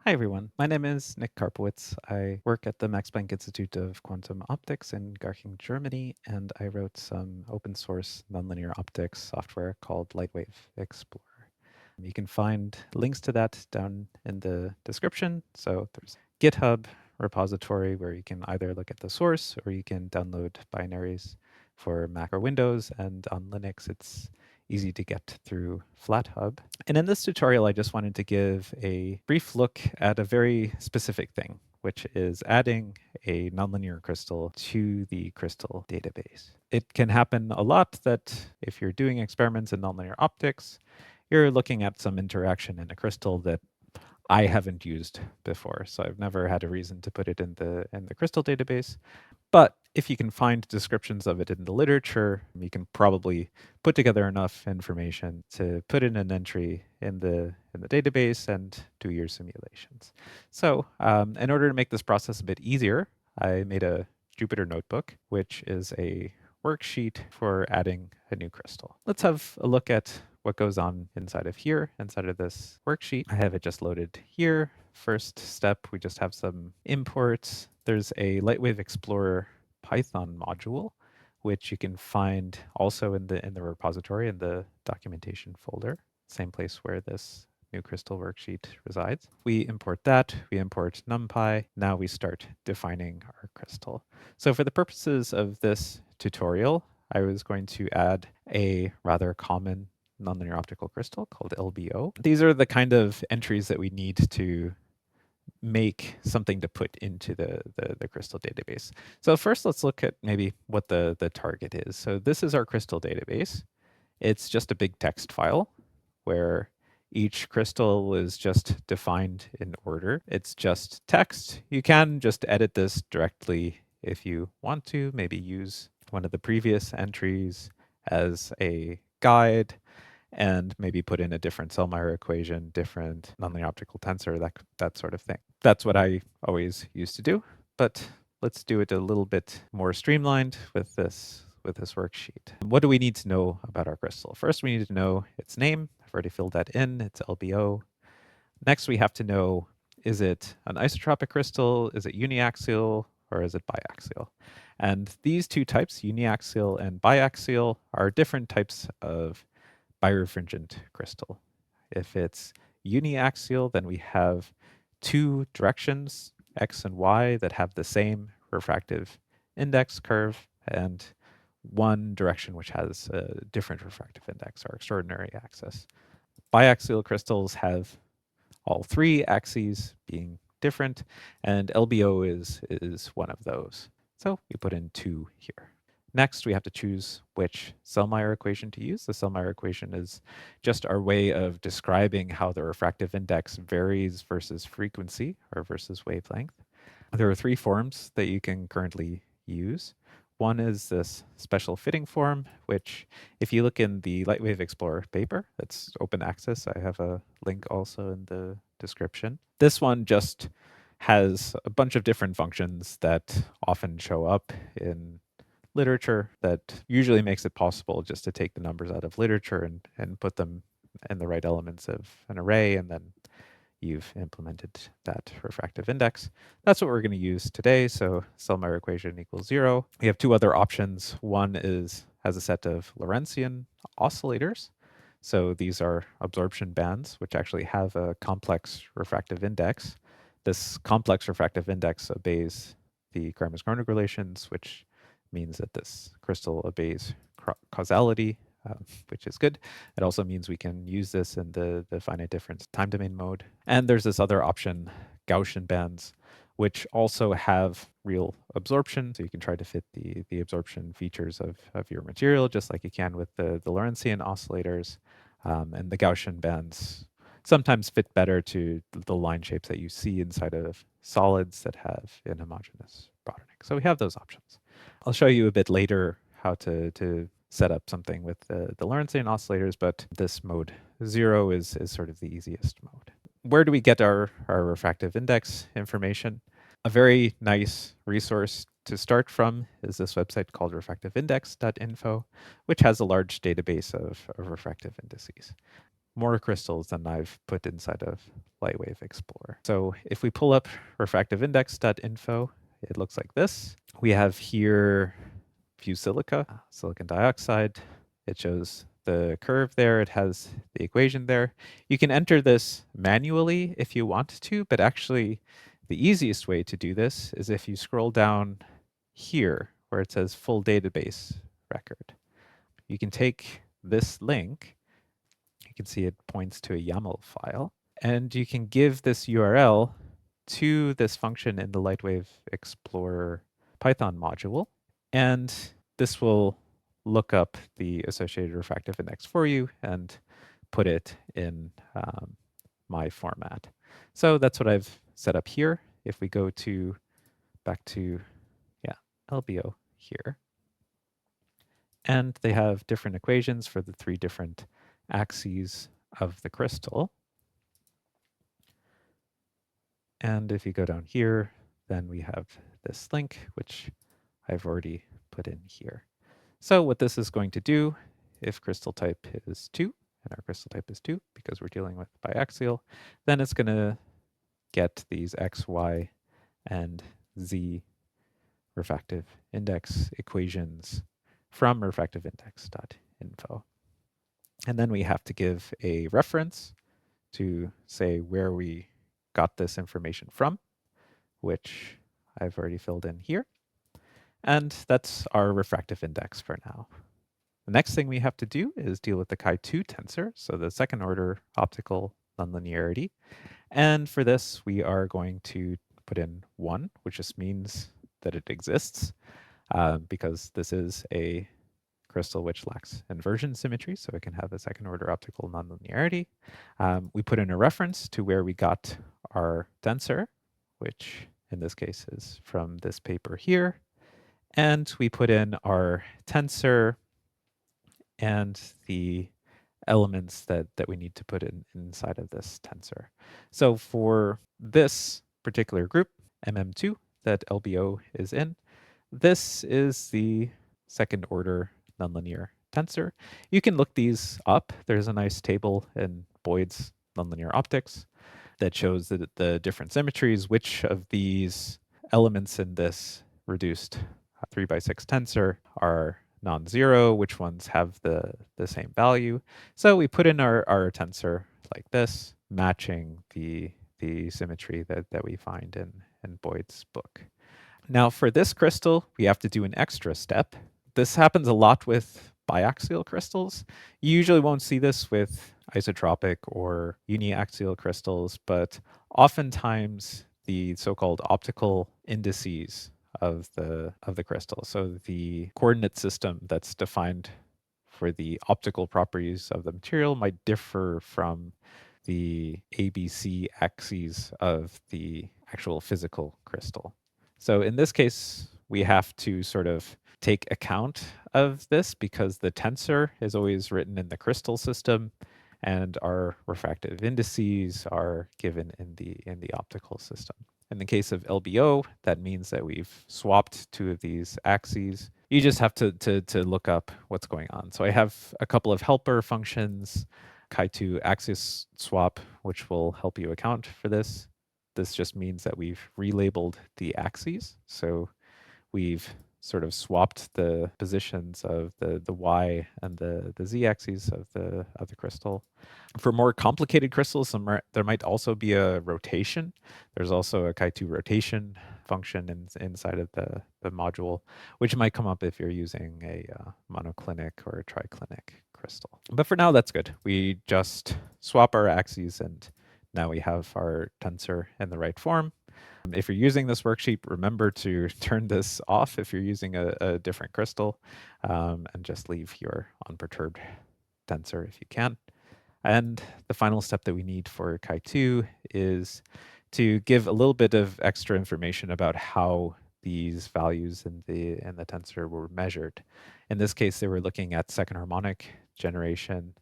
Hi everyone, my name is Nick Karpowitz. I work at the Max Planck Institute of Quantum Optics in Garching, Germany, and I wrote some open source nonlinear optics software called Lightwave Explorer. You can find links to that down in the description. So there's GitHub repository where you can either look at the source or you can download binaries for Mac or Windows, and on Linux it's easy to get through FlatHub. And in this tutorial, I just wanted to give a brief look at a very specific thing, which is adding a nonlinear crystal to the crystal database. It can happen a lot that if you're doing experiments in nonlinear optics, you're looking at some interaction in a crystal that I haven't used before. So I've never had a reason to put it in the crystal database. But if you can find descriptions of it in the literature, you can probably put together enough information to put in an entry in the database and do your simulations. So in order to make this process a bit easier, I made a Jupyter notebook, which is a worksheet for adding a new crystal. Let's have a look at what goes on inside of here, inside of this worksheet. I have it just loaded here. First step, we just have some imports. There's a Lightwave Explorer Python module, which you can find also in the repository in the documentation folder, same place where this new crystal worksheet resides. We import that, we import NumPy. Now we start defining our crystal. So for the purposes of this tutorial, I was going to add a rather common nonlinear optical crystal called LBO. These are the kind of entries that we need to make something to put into the crystal database. So first let's look at maybe what the target is. So this is our crystal database. It's just a big text file where each crystal is just defined in order. It's just text. You can just edit this directly if you want to, maybe use one of the previous entries as a guide and maybe put in a different Sellmeier equation, different nonlinear optical tensor, that sort of thing. That's what I always used to do, but let's do it a little bit more streamlined with this worksheet. What do we need to know about our crystal? First, we need to know its name. I've already filled that in. It's LBO. Next, we have to know, is it an isotropic crystal? Is it uniaxial? Or is it biaxial? And these two types, uniaxial and biaxial, are different types of birefringent crystal. If it's uniaxial, then we have two directions, x and y, that have the same refractive index curve, and one direction which has a different refractive index, our extraordinary axis. Biaxial crystals have all three axes being different, and LBO is one of those. So we put in 2 here. Next, we have to choose which Sellmeier equation to use. The Sellmeier equation is just our way of describing how the refractive index varies versus frequency or versus wavelength. There are 3 forms that you can currently use. One is this special fitting form, which if you look in the Lightwave Explorer paper, that's open access. I have a link also in the description. This one just has a bunch of different functions that often show up in literature that usually makes it possible just to take the numbers out of literature and put them in the right elements of an array, and then you've implemented that refractive index. That's what we're going to use today. So Sellmeier equation equals 0. We have 2 other options. One has a set of Lorentzian oscillators. So these are absorption bands, which actually have a complex refractive index. This complex refractive index obeys the Kramers-Kronig relations, which means that this crystal obeys causality, which is good. It also means we can use this in the finite difference time domain mode. And there's this other option, Gaussian bands, which also have real absorption. So you can try to fit the absorption features of your material, just like you can with the Lorentzian oscillators. And the Gaussian bands sometimes fit better to the line shapes that you see inside of solids that have inhomogeneous broadening. So we have those options. I'll show you a bit later how to set up something with the Lorentzian oscillators, but this mode 0 is sort of the easiest mode. Where do we get our refractive index information? A very nice resource to start from is this website called refractiveindex.info, which has a large database of refractive indices. more crystals than I've put inside of Lightwave Explorer. So if we pull up refractiveindex.info, it looks like this. We have here fused silica, silicon dioxide. It shows the curve there. It has the equation there. You can enter this manually if you want to, but actually the easiest way to do this is if you scroll down here where it says full database record. You can take this link, you can see it points to a YAML file, and you can give this URL to this function in the Lightwave Explorer Python module, and this will look up the associated refractive index for you and put it in my format. So that's what I've set up here. If we go to back to LBO here, and they have different equations for the 3 different axes of the crystal. And if you go down here, then we have this link, which I've already put in here. So what this is going to do, if crystal type is 2, and our crystal type is 2, because we're dealing with biaxial, then it's going to get these X, Y, and Z refractive index equations from refractiveindex.info. And then we have to give a reference to say where we got this information from, which I've already filled in here. And that's our refractive index for now. The next thing we have to do is deal with the Chi2 tensor, so the second order optical nonlinearity. And for this, we are going to put in 1, which just means that it exists, because this is a crystal which lacks inversion symmetry, so it can have a second order optical nonlinearity. We put in a reference to where we got our tensor, which in this case is from this paper here. And we put in our tensor and the elements that we need to put inside of this tensor. So for this particular group, MM2, that LBO is in, this is the second order nonlinear tensor. You can look these up. There's a nice table in Boyd's nonlinear optics that shows the different symmetries, which of these elements in this reduced 3x6 tensor are non-zero, which ones have the same value. So we put in our tensor like this, matching the symmetry that we find in Boyd's book. Now for this crystal, we have to do an extra step. This happens a lot with biaxial crystals. You usually won't see this with isotropic or uniaxial crystals, but oftentimes the so-called optical indices of the crystal, so the coordinate system that's defined for the optical properties of the material, might differ from the ABC axes of the actual physical crystal. So in this case, we have to sort of take account of this because the tensor is always written in the crystal system and our refractive indices are given in the optical system. In the case of LBO, that means that we've swapped 2 of these axes. You just have to look up what's going on. So I have a couple of helper functions, Chi2 axis swap, which will help you account for this. This just means that we've relabeled the axes. So we've sort of swapped the positions of the y and the z axes of the crystal. For more complicated crystals, there might also be a rotation. There's also a Chi2 rotation function inside of the module, which might come up if you're using a monoclinic or a triclinic crystal. But for now, that's good. We just swap our axes and now we have our tensor in the right form. If you're using this worksheet, remember to turn this off if you're using a different crystal, and just leave your unperturbed tensor if you can. And the final step that we need for Chi2 is to give a little bit of extra information about how these values in the tensor were measured. In this case, they were looking at second harmonic generation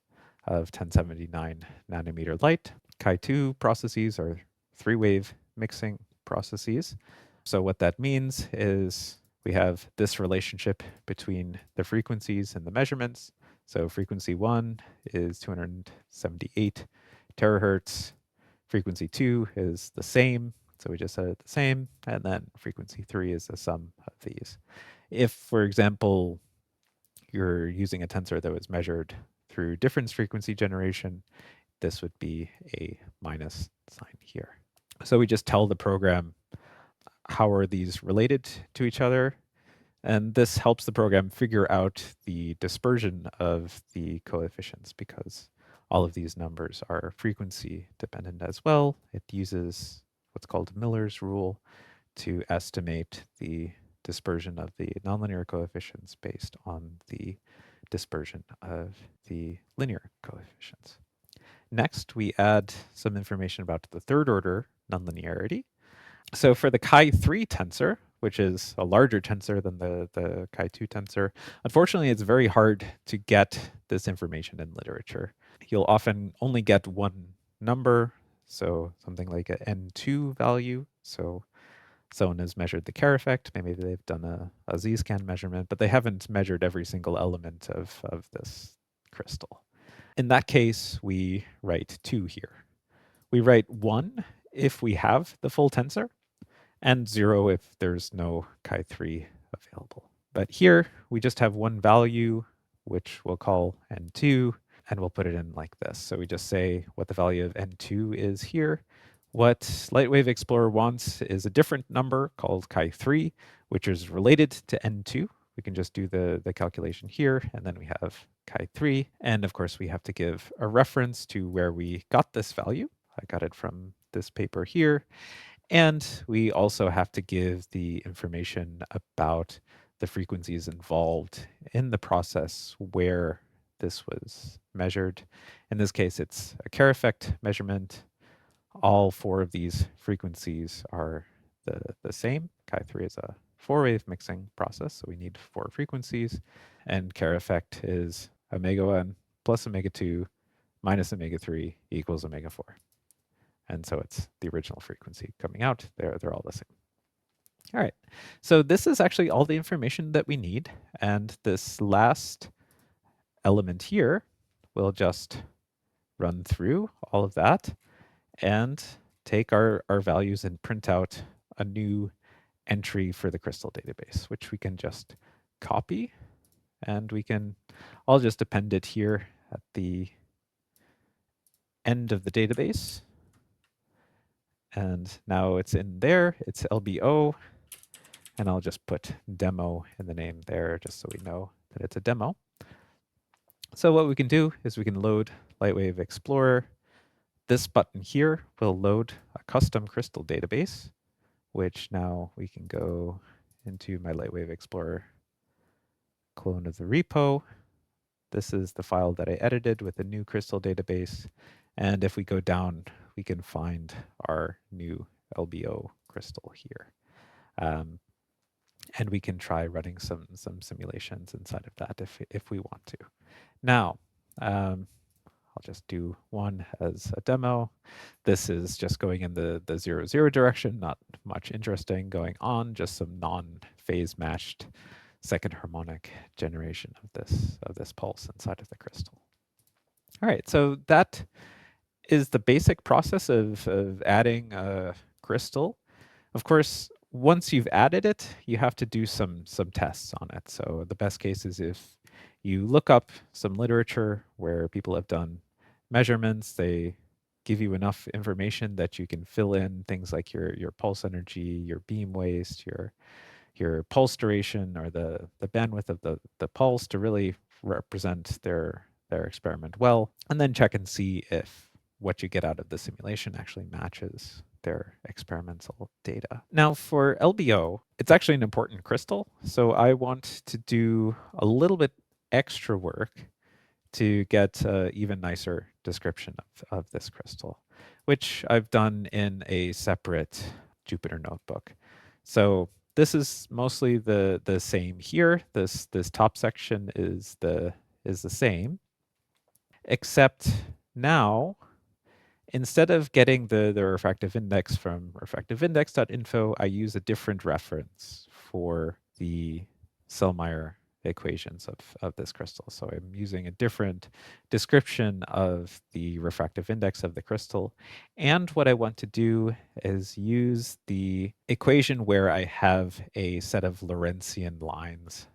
of 1079 nanometer light. Chi2 processes are 3-wave mixing processes. So what that means is we have this relationship between the frequencies and the measurements. So frequency 1 is 278 terahertz. Frequency 2 is the same, so we just set it the same, and then frequency 3 is the sum of these. If, for example, you're using a tensor that was measured through difference frequency generation, this would be a minus sign here. So we just tell the program how are these related to each other, and this helps the program figure out the dispersion of the coefficients because all of these numbers are frequency dependent as well. It uses what's called Miller's rule to estimate the dispersion of the nonlinear coefficients based on the dispersion of the linear coefficients. Next, we add some information about the third order nonlinearity. So for the chi3 tensor, which is a larger tensor than the chi2 tensor, unfortunately, it's very hard to get this information in literature. You'll often only get one number, so something like a n2 value. So someone has measured the Kerr effect, maybe they've done a z-scan measurement, but they haven't measured every single element of this crystal. In that case, we write 2 here. We write 1 if we have the full tensor, and 0 if there's no chi3 available. But here, we just have one value, which we'll call n2, and we'll put it in like this. So we just say what the value of n2 is here. What Lightwave Explorer wants is a different number called chi3, which is related to n2. We can just do the calculation here, and then we have chi3. And of course, we have to give a reference to where we got this value. I got it from this paper here. And we also have to give the information about the frequencies involved in the process where this was measured. In this case, it's a Kerr effect measurement. All 4 of these frequencies are the same. Chi3 is a 4-wave mixing process, so we need 4 frequencies. And Kerr effect is omega 1 plus omega 2 minus omega 3 equals omega 4. And so it's the original frequency coming out. They're all the same. All right, so this is actually all the information that we need. And this last element here will just run through all of that and take our values and print out a new entry for the crystal database, which we can just copy. And I'll just append it here at the end of the database. And now it's in there, it's LBO, and I'll just put demo in the name there just so we know that it's a demo. So what we can do is we can load Lightwave Explorer. This button here will load a custom crystal database, which now we can go into my Lightwave Explorer clone of the repo. This is the file that I edited with a new crystal database. And if we go down, we can find our new LBO crystal here. And we can try running some simulations inside of that if we want to. Now, I'll just do one as a demo. This is just going in the 0, 0 direction, not much interesting going on, just some non-phase matched second harmonic generation of this pulse inside of the crystal. All right, so that is the basic process of adding a crystal. Of course, once you've added it, you have to do some tests on it. So the best case is if you look up some literature where people have done measurements, they give you enough information that you can fill in things like your pulse energy, your beam waste, your pulse duration, or the bandwidth of the pulse to really represent their experiment well, and then check and see if what you get out of the simulation actually matches their experimental data. Now for LBO, it's actually an important crystal, so I want to do a little bit extra work to get an even nicer description of this crystal, which I've done in a separate Jupyter notebook. So this is mostly the same here. This top section is the same, except now, instead of getting the refractive index from refractiveindex.info, I use a different reference for the Sellmeier equations of this crystal. So I'm using a different description of the refractive index of the crystal. And what I want to do is use the equation where I have a set of Lorentzian lines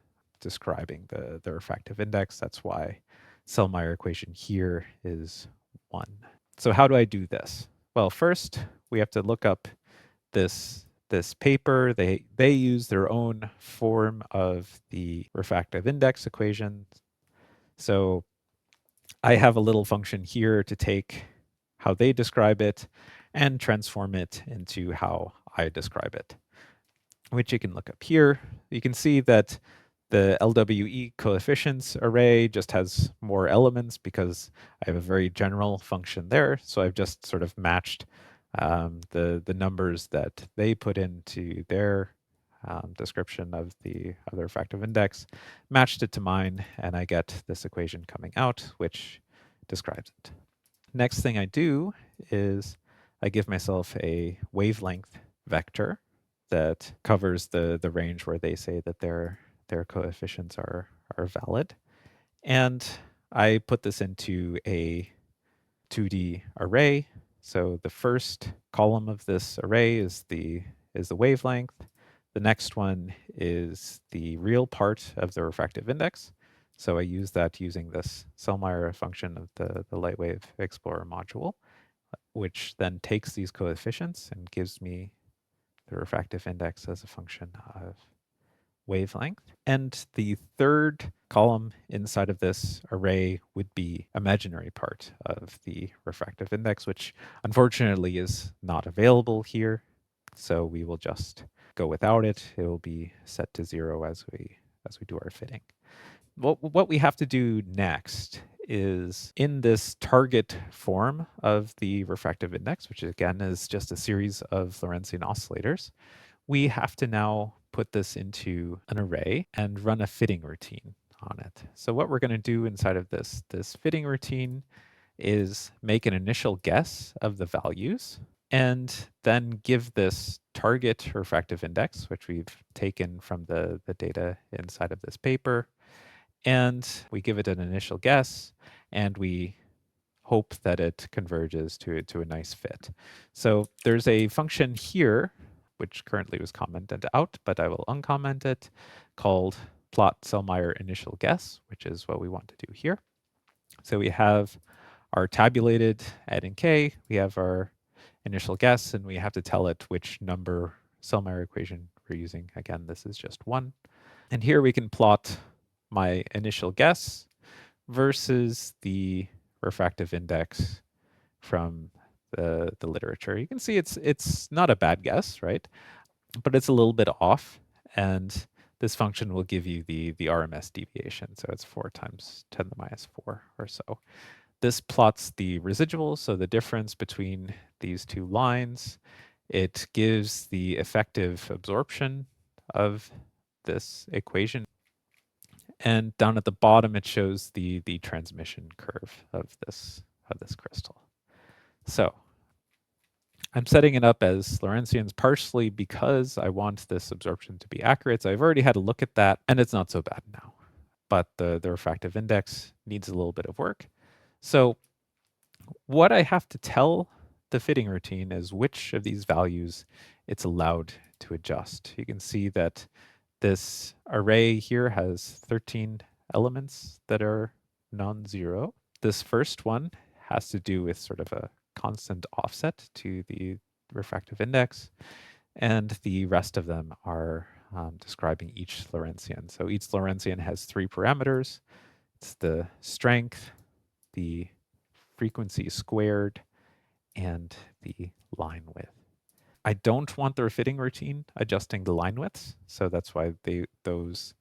describing the refractive index. That's why Sellmeier equation here is 1. So how do I do this? Well, first we have to look up this paper. They use their own form of the refractive index equation. So I have a little function here to take how they describe it and transform it into how I describe it, which you can look up here. You can see that the LWE coefficients array just has more elements because I have a very general function there. So I've just sort of matched the numbers that they put into their description of the refractive index, matched it to mine, and I get this equation coming out, which describes it. Next thing I do is I give myself a wavelength vector that covers the range where they say that their coefficients are valid. And I put this into a 2D array. So the first column of this array is the wavelength. The next one is the real part of the refractive index. So I use that using this Sellmeier function of the Lightwave Explorer module, which then takes these coefficients and gives me the refractive index as a function of wavelength. And the third column inside of this array would be imaginary part of the refractive index, which unfortunately is not available here. So we will just go without it. It will be set to 0 as we do our fitting. What we have to do next is in this target form of the refractive index, which again is just a series of Lorentzian oscillators, we have to now put this into an array and run a fitting routine on it. So what we're going to do inside of this fitting routine is make an initial guess of the values and then give this target refractive index, which we've taken from the data inside of this paper, and we give it an initial guess, and we hope that it converges to a nice fit. So there's a function here, which currently was commented out, but I will uncomment it, called plot Sellmeier initial guess, which is what we want to do here. So we have our tabulated ed and k, we have our initial guess, and we have to tell it which number Sellmeier equation we're using. Again, this is just 1. And here we can plot my initial guess versus the refractive index from the literature. You can see it's not a bad guess, right? But it's a little bit off, and this function will give you the RMS deviation. So it's 4 times 10 to the minus 4 or so. This plots the residuals, so the difference between these two lines. It gives the effective absorption of this equation. And down at the bottom, it shows the transmission curve of this crystal. So I'm setting it up as Lorentzians partially because I want this absorption to be accurate. So I've already had a look at that, and it's not so bad now. But the refractive index needs a little bit of work. So what I have to tell the fitting routine is which of these values it's allowed to adjust. You can see that this array here has 13 elements that are non-zero. This first one has to do with sort of a constant offset to the refractive index, and the rest of them are describing each Lorentzian. So each Lorentzian has 3 parameters. It's the strength, the frequency squared, and the line width. I don't want the fitting routine adjusting the line widths, so that's why those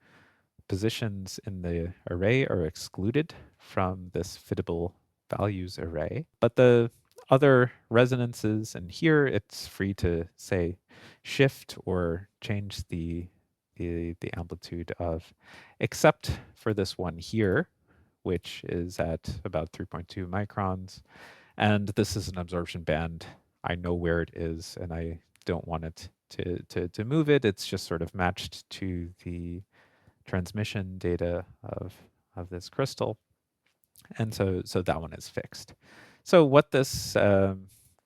positions in the array are excluded from this fittable values array. But the other resonances, and here it's free to say shift or change the amplitude of, except for this one here, which is at about 3.2 microns. And this is an absorption band. I know where it is, and I don't want it to move it. It's just sort of matched to the transmission data of this crystal. And so that one is fixed. So what this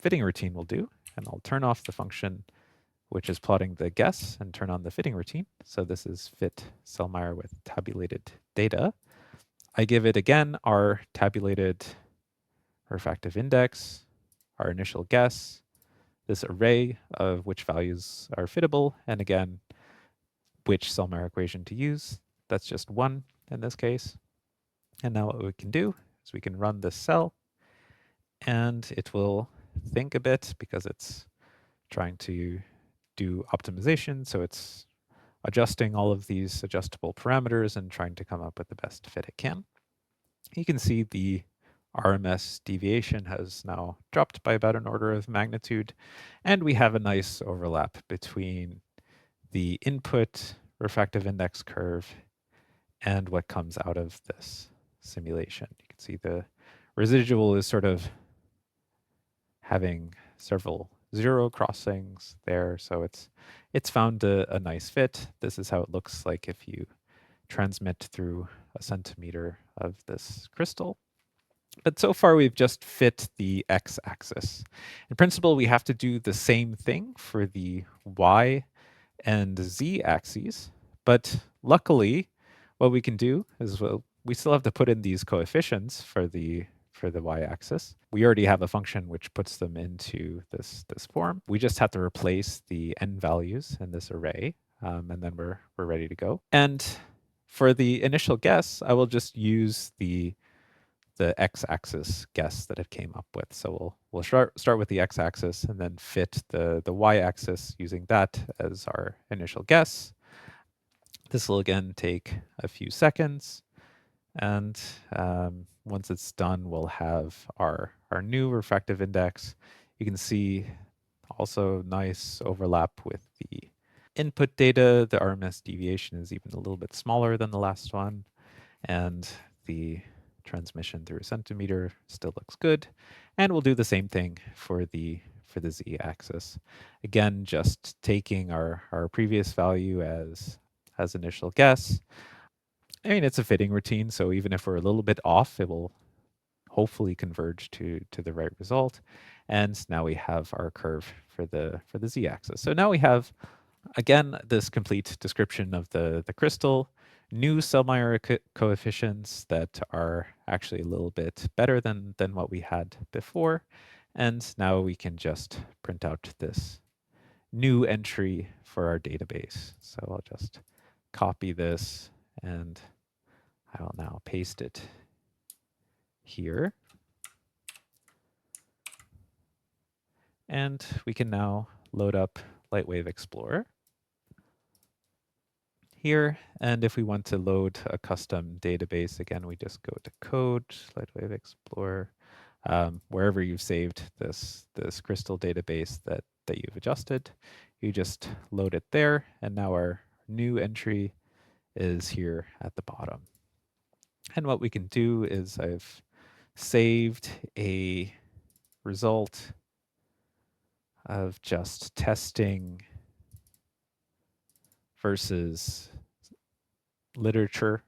fitting routine will do, and I'll turn off the function which is plotting the guess and turn on the fitting routine. So this is fit Sellmeier with tabulated data. I give it again our tabulated refractive index, our initial guess, this array of which values are fittable, and again, which Sellmeier equation to use. That's just one in this case. And now what we can do is we can run this cell, and it will think a bit because it's trying to do optimization. So it's adjusting all of these adjustable parameters and trying to come up with the best fit it can. You can see the RMS deviation has now dropped by about an order of magnitude, and we have a nice overlap between the input refractive index curve and what comes out of this simulation. You can see the residual is sort of having several zero crossings there, so it's found a nice fit. This is how it looks like if you transmit through a centimeter of this crystal. But so far we've just fit the x-axis. In principle, we have to do the same thing for the y and z axes, but luckily what we can do is we still have to put in these coefficients for the y-axis. We already have a function which puts them into this form. We just have to replace the n values in this array, and then we're ready to go. And for the initial guess, I will just use the x-axis guess that it came up with. So we'll start with the x-axis and then fit the y-axis using that as our initial guess. This will again take a few seconds, and once it's done, we'll have our new refractive index. You can see also nice overlap with the input data. The RMS deviation is even a little bit smaller than the last one, and the transmission through a centimeter still looks good. And we'll do the same thing for the z-axis. Again, just taking our previous value as initial guess. I mean, it's a fitting routine, so even if we're a little bit off, it will hopefully converge to the right result. And now we have our curve for the z-axis. So now we have, again, this complete description of the crystal, new Sellmeier coefficients that are actually a little bit better than what we had before. And now we can just print out this new entry for our database. So I'll just copy this and I will now paste it here. And we can now load up Lightwave Explorer here. And if we want to load a custom database, again, we just go to Code, Lightwave Explorer, wherever you've saved this crystal database that you've adjusted, you just load it there. And now our new entry is here at the bottom. And what we can do is I've saved a result of just testing versus literature.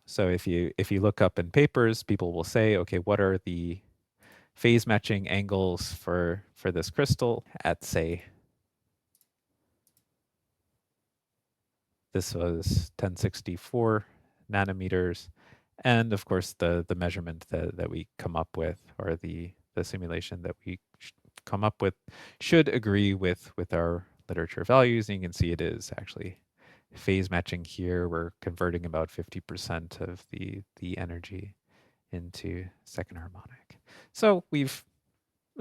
So if you look up in papers, people will say, okay, what are the phase matching angles for this crystal at, say, this was 1064 nanometers. And of course, the measurement that we come up with, or the simulation that we come up with, should agree with our literature values. And you can see it is actually phase matching here. We're converting about 50% of the energy into second harmonic. So we've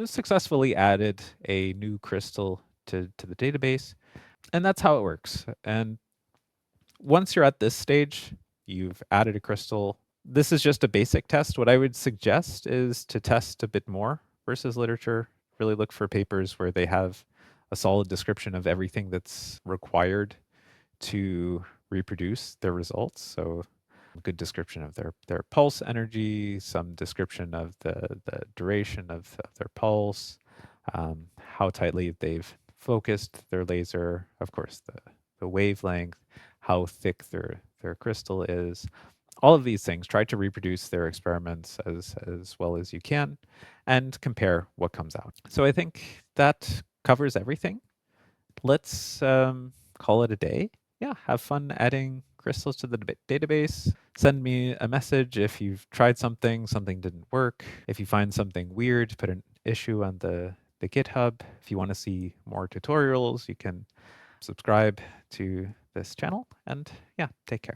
successfully added a new crystal to the database, and that's how it works. And once you're at this stage, you've added a crystal. This is just a basic test. What I would suggest is to test a bit more versus literature. Really look for papers where they have a solid description of everything that's required to reproduce their results. So a good description of their pulse energy, some description of the duration of their pulse, how tightly they've focused their laser, of course, the wavelength, how thick their their crystal is. All of these things, try to reproduce their experiments as well as you can and compare what comes out. So I think that covers everything. Let's call it a day. Yeah, have fun adding crystals to the database. Send me a message if you've tried something, something didn't work. If you find something weird, put an issue on the GitHub. If you want to see more tutorials, you can subscribe to this channel. And yeah, take care.